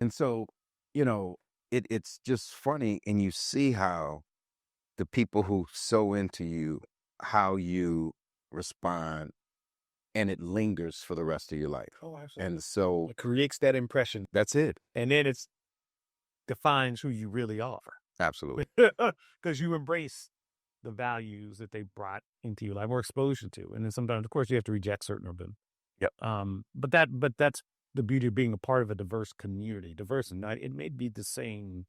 And so, you know, it's just funny, and you see how the people who sow into you, how you respond, and it lingers for the rest of your life. Oh, absolutely. And so It creates that impression, that's it. and then it's defines who you really are. Absolutely. Because you embrace the values that they brought into your life or exposed you to. And then sometimes, of course, you have to reject certain of them. Yep. But that's the beauty of being a part of a diverse community. Diverse and not, it may be the same,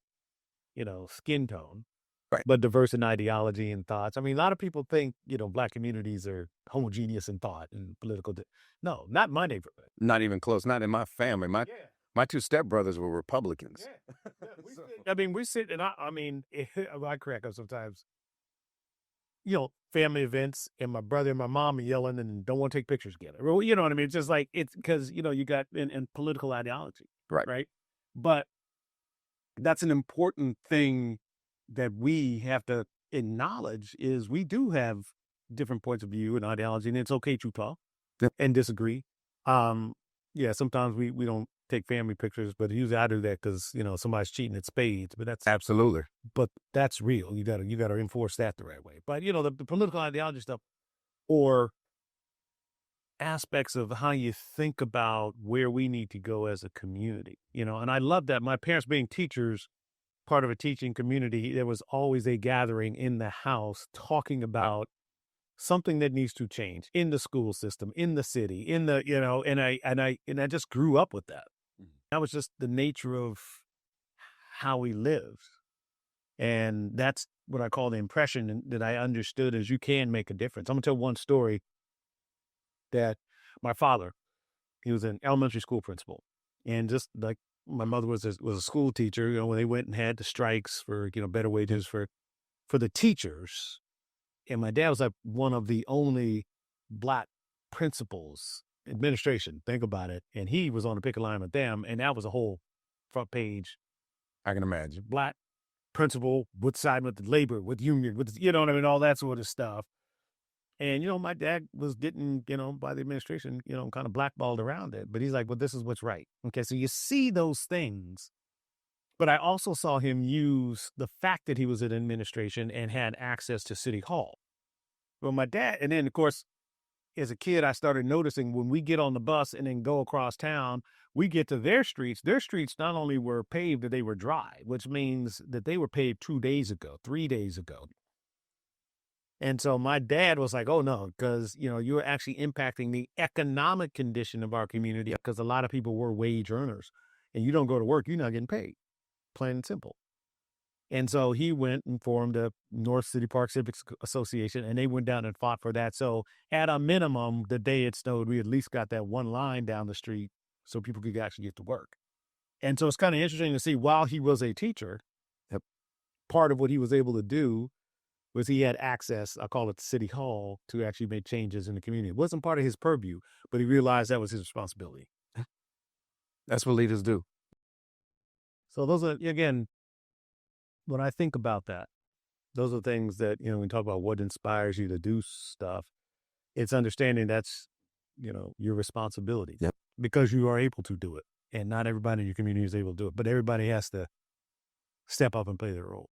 skin tone, Right. but diverse in ideology and thoughts. I mean, a lot of people think, Black communities are homogeneous in thought and political. No, not my neighborhood. Not even close. Not in my family. My Yeah. my two stepbrothers were Republicans. Yeah. So I mean, we sit and I mean, I crack up sometimes, family events and my brother and my mom are yelling and don't want to take pictures together. Well, you know what I mean? It's just like, it's because, you got in political ideology, right. right? But that's an important thing that we have to acknowledge is we do have different points of view and ideology, and it's okay to talk Yep. and disagree. Um, yeah, sometimes we don't take family pictures, but usually I do that because somebody's cheating at spades. Absolutely. But that's real. You gotta enforce that the right way. But the political ideology stuff or aspects of how you think about where we need to go as a community. And I love that my parents being teachers, part of a teaching community, there was always a gathering in the house talking about something that needs to change in the school system, in the city, in the, and I just grew up with that. Mhm. That was just the nature of how we lived. And that's what I call the impression that I understood is you can make a difference. I'm gonna tell one story that my father, he was an elementary school principal, and just like my mother was a school teacher, when they went and had the strikes for better wages for the teachers, and my dad was like one of the only Black principals administration. Think about it, and he was on the picket line with them, and that was a whole front page I can imagine. Black principal with side with the labor, with union, with what I mean, all that sort of stuff. And my dad was getting by the administration kind of blackballed around it, but he's like, well, this is what's right. Okay, so you see those things, but I also saw him use the fact that he was in administration and had access to City Hall. Well, my dad, and then of course, as a kid, I started noticing when we get on the bus and then go across town, we get to their streets. Their streets not only were paved, they were dry, which means that they were paved 2 days ago, 3 days ago. And so my dad was like, oh, no, because, you're actually impacting the economic condition of our community because a lot of people were wage earners and you don't go to work, you're not getting paid, plain and simple. And so he went and formed a North City Park Civics Association, and they went down and fought for that. So at a minimum, the day it snowed, we at least got that one line down the street so people could actually get to work. And so it's kind of interesting to see while he was a teacher, Yep. part of what he was able to do was he had access, I call it the City Hall, to actually make changes in the community. It wasn't part of his purview, but he realized that was his responsibility. That's what leaders do. So those are, again, when I think about that, those are things that, when we talk about what inspires you to do stuff, it's understanding that's, your responsibility. Yep. Because you are able to do it. And not everybody in your community is able to do it, but everybody has to step up and play their role.